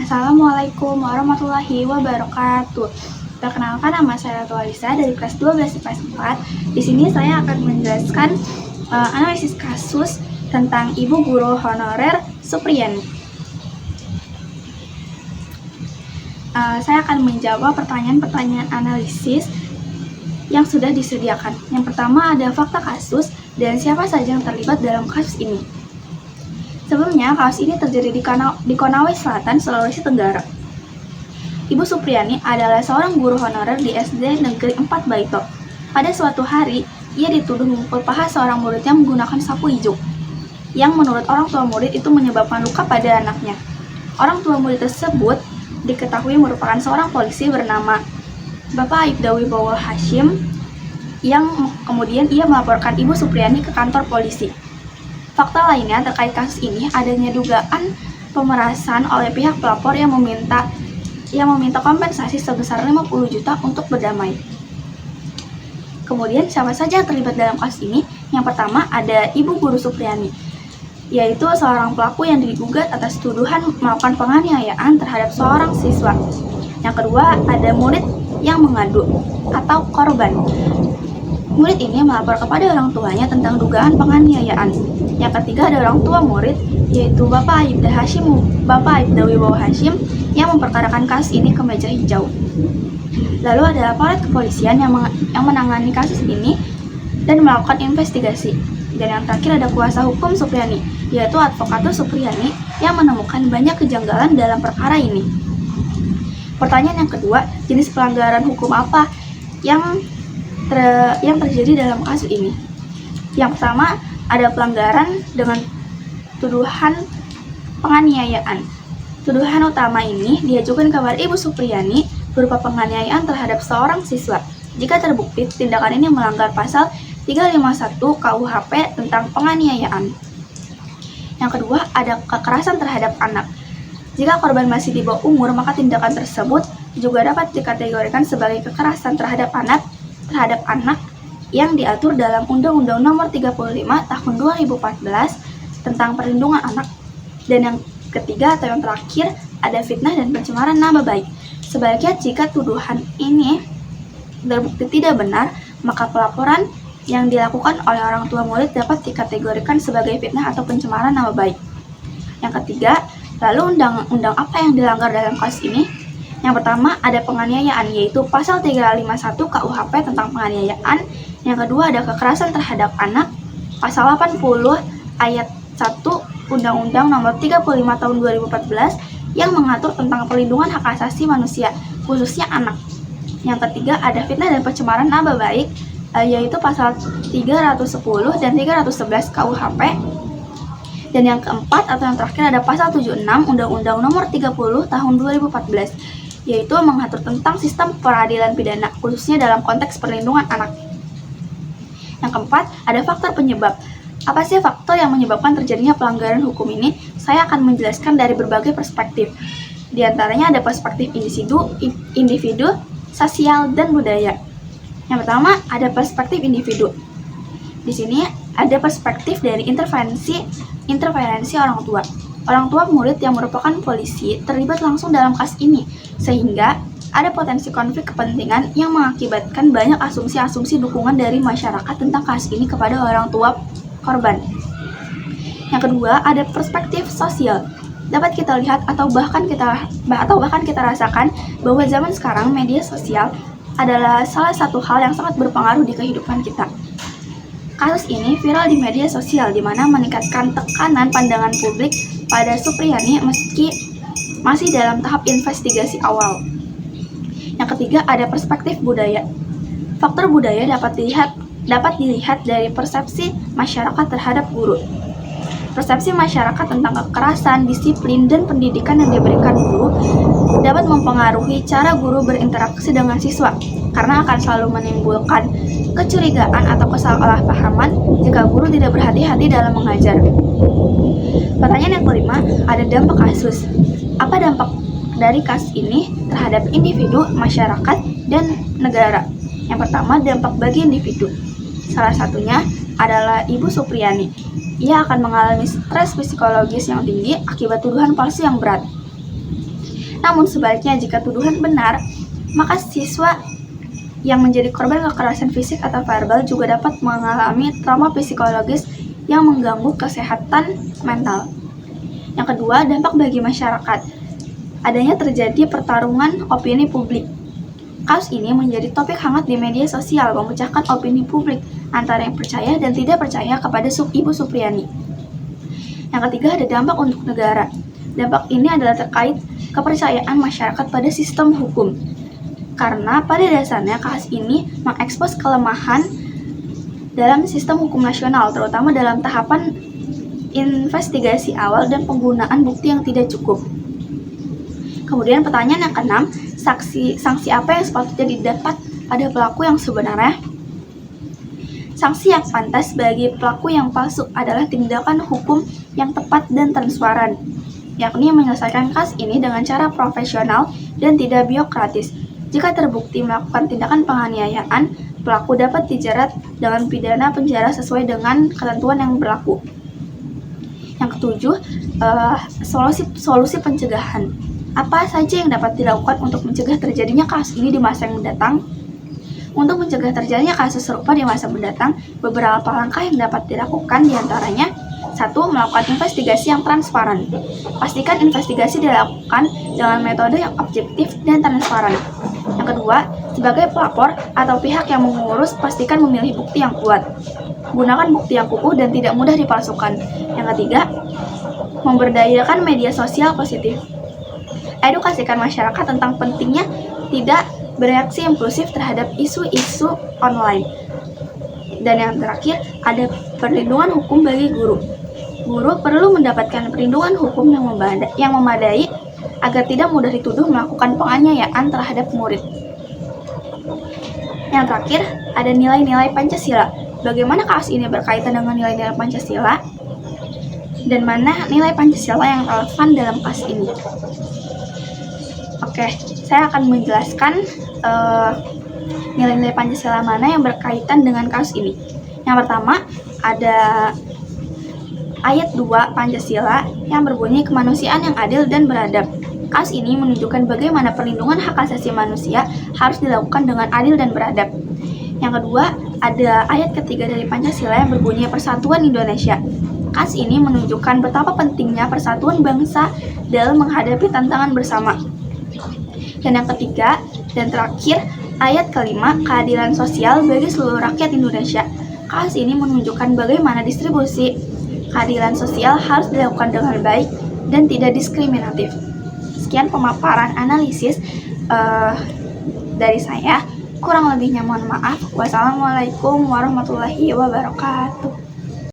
Assalamualaikum warahmatullahi wabarakatuh. Perkenalkan, nama saya Ratu Alisa dari kelas 12 IPS 4. Di sini saya akan menjelaskan analisis kasus tentang Ibu Guru Honorer Supriyani. Saya akan menjawab pertanyaan-pertanyaan analisis yang sudah disediakan. Yang pertama ada fakta kasus dan siapa saja yang terlibat dalam kasus ini. Sebelumnya, kasus ini terjadi di Konawe Selatan, Sulawesi Tenggara. Ibu Supriyani adalah seorang guru honorer di SD Negeri 4 Baito. Pada suatu hari, ia dituduh memukul paha seorang muridnya menggunakan sapu ijuk, yang menurut orang tua murid itu menyebabkan luka pada anaknya. Orang tua murid tersebut diketahui merupakan seorang polisi bernama Bapak Aibda Wibowo Hashim, yang kemudian ia melaporkan Ibu Supriyani ke kantor polisi. Fakta lainnya terkait kasus ini adanya dugaan pemerasan oleh pihak pelapor yang meminta kompensasi sebesar 50 juta untuk berdamai. Kemudian siapa saja yang terlibat dalam kasus ini? Yang pertama ada Ibu Guru Supriyani, yaitu seorang pelaku yang digugat atas tuduhan melakukan penganiayaan terhadap seorang siswa. Yang kedua ada murid yang mengadu atau korban. Murid ini melapor kepada orang tuanya tentang dugaan penganiayaan. Yang ketiga ada orang tua murid, yaitu Bapak Aibda Wibowo Hashim, yang memperkarakan kasus ini ke meja hijau. Lalu ada aparat kepolisian yang menangani kasus ini dan melakukan investigasi. Dan yang terakhir ada kuasa hukum Supriyani, yaitu Advokatus Supriyani, yang menemukan banyak kejanggalan dalam perkara ini. Pertanyaan yang kedua, jenis pelanggaran hukum apa yang terjadi dalam kasus ini? Yang pertama ada pelanggaran dengan tuduhan penganiayaan. Tuduhan utama ini diajukan kepada Ibu Supriyani berupa penganiayaan terhadap seorang siswa. Jika terbukti, tindakan ini melanggar pasal 351 KUHP tentang penganiayaan. Yang kedua, ada kekerasan terhadap anak. Jika korban masih di bawah umur, maka tindakan tersebut juga dapat dikategorikan sebagai kekerasan terhadap anak yang diatur dalam Undang-Undang Nomor 35 Tahun 2014 tentang Perlindungan Anak. Dan yang ketiga atau yang terakhir ada fitnah dan pencemaran nama baik. Sebaliknya, jika tuduhan ini terbukti tidak benar, maka pelaporan yang dilakukan oleh orang tua murid dapat dikategorikan sebagai fitnah atau pencemaran nama baik. Yang ketiga, lalu undang-undang apa yang dilanggar dalam kasus ini? Yang pertama ada penganiayaan, yaitu pasal 351 KUHP tentang penganiayaan. Yang kedua ada kekerasan terhadap anak, pasal 80 ayat 1 Undang-Undang Nomor 35 Tahun 2014 yang mengatur tentang perlindungan hak asasi manusia, khususnya anak. Yang ketiga ada fitnah dan pencemaran nama baik, yaitu pasal 310 dan 311 KUHP. Dan yang keempat atau yang terakhir ada pasal 76 Undang-Undang Nomor 30 Tahun 2014, yaitu mengatur tentang sistem peradilan pidana, khususnya dalam konteks perlindungan anak. Yang keempat, ada faktor penyebab. Apa sih faktor yang menyebabkan terjadinya pelanggaran hukum ini? Saya akan menjelaskan dari berbagai perspektif. Di antaranya ada perspektif individu, sosial, dan budaya. Yang pertama, ada perspektif individu. Di sini ada perspektif dari interferensi orang tua. Orang tua murid yang merupakan polisi terlibat langsung dalam kasus ini, sehingga ada potensi konflik kepentingan yang mengakibatkan banyak asumsi-asumsi dukungan dari masyarakat tentang kasus ini kepada orang tua korban. Yang kedua, ada perspektif sosial. Dapat kita lihat atau bahkan kita rasakan bahwa zaman sekarang media sosial adalah salah satu hal yang sangat berpengaruh di kehidupan kita. Kasus ini viral di media sosial, di mana meningkatkan tekanan pandangan publik pada Supriyani meski masih dalam tahap investigasi awal. Yang ketiga ada perspektif budaya. Faktor budaya dapat dilihat dari persepsi masyarakat terhadap guru. Persepsi masyarakat tentang kekerasan, disiplin, dan pendidikan yang diberikan guru dapat mempengaruhi cara guru berinteraksi dengan siswa, karena akan selalu menimbulkan kecurigaan atau kesalahpahaman jika guru tidak berhati-hati dalam mengajar. Pertanyaan yang kelima, ada dampak kasus. Apa dampak dari kasus ini terhadap individu, masyarakat, dan negara? Yang pertama, dampak bagi individu. Salah satunya adalah Ibu Supriyani. Ia akan mengalami stres psikologis yang tinggi akibat tuduhan palsu yang berat. Namun sebaliknya, jika tuduhan benar, maka siswa yang menjadi korban kekerasan fisik atau verbal juga dapat mengalami trauma psikologis yang mengganggu kesehatan mental. Yang kedua, dampak bagi masyarakat. Adanya terjadi pertarungan opini publik. Kasus ini menjadi topik hangat di media sosial, memecahkan opini publik antara yang percaya dan tidak percaya kepada Ibu Supriani. Yang ketiga, ada dampak untuk negara. Dampak ini adalah terkait kepercayaan masyarakat pada sistem hukum. Karena pada dasarnya kasus ini mengekspos kelemahan dalam sistem hukum nasional, terutama dalam tahapan investigasi awal dan penggunaan bukti yang tidak cukup. Kemudian pertanyaan yang keenam, sanksi apa yang sepatutnya didapat pada pelaku yang sebenarnya? Sanksi yang pantas bagi pelaku yang palsu adalah tindakan hukum yang tepat dan transparan, yakni menyelesaikan kasus ini dengan cara profesional dan tidak birokratis. Jika terbukti melakukan tindakan penganiayaan, pelaku dapat dijerat dengan pidana penjara sesuai dengan ketentuan yang berlaku. Yang ketujuh, solusi pencegahan. Apa saja yang dapat dilakukan untuk mencegah terjadinya kasus ini di masa yang mendatang? Untuk mencegah terjadinya kasus serupa di masa mendatang, beberapa langkah yang dapat dilakukan diantaranya: 1. Melakukan investigasi yang transparan. Pastikan investigasi dilakukan dengan metode yang objektif dan transparan. Yang kedua, sebagai pelapor atau pihak yang mengurus, pastikan memilih bukti yang kuat. Gunakan bukti yang kukuh dan tidak mudah dipalsukan. Yang ketiga, memberdayakan media sosial positif. Edukasikan masyarakat tentang pentingnya tidak bereaksi impulsif terhadap isu-isu online. Dan yang terakhir, ada perlindungan hukum bagi guru. Guru perlu mendapatkan perlindungan hukum yang memadai agar tidak mudah dituduh melakukan penganiayaan terhadap murid. Yang terakhir, ada nilai-nilai Pancasila. Bagaimana kasus ini berkaitan dengan nilai-nilai Pancasila? Dan mana nilai Pancasila yang relevan dalam kasus ini? Oke, saya akan menjelaskan nilai-nilai Pancasila mana yang berkaitan dengan kasus ini. Yang pertama, ada ayat 2 Pancasila yang berbunyi kemanusiaan yang adil dan beradab. Kasus ini menunjukkan bagaimana perlindungan hak asasi manusia harus dilakukan dengan adil dan beradab. Yang kedua, ada ayat ketiga dari Pancasila yang berbunyi Persatuan Indonesia. Kasus ini menunjukkan betapa pentingnya persatuan bangsa dalam menghadapi tantangan bersama. Dan yang ketiga dan terakhir, ayat kelima, keadilan sosial bagi seluruh rakyat Indonesia. Kasus ini menunjukkan bagaimana distribusi keadilan sosial harus dilakukan dengan baik dan tidak diskriminatif. Sekian pemaparan analisis dari saya. Kurang lebihnya mohon maaf. Wassalamualaikum warahmatullahi wabarakatuh.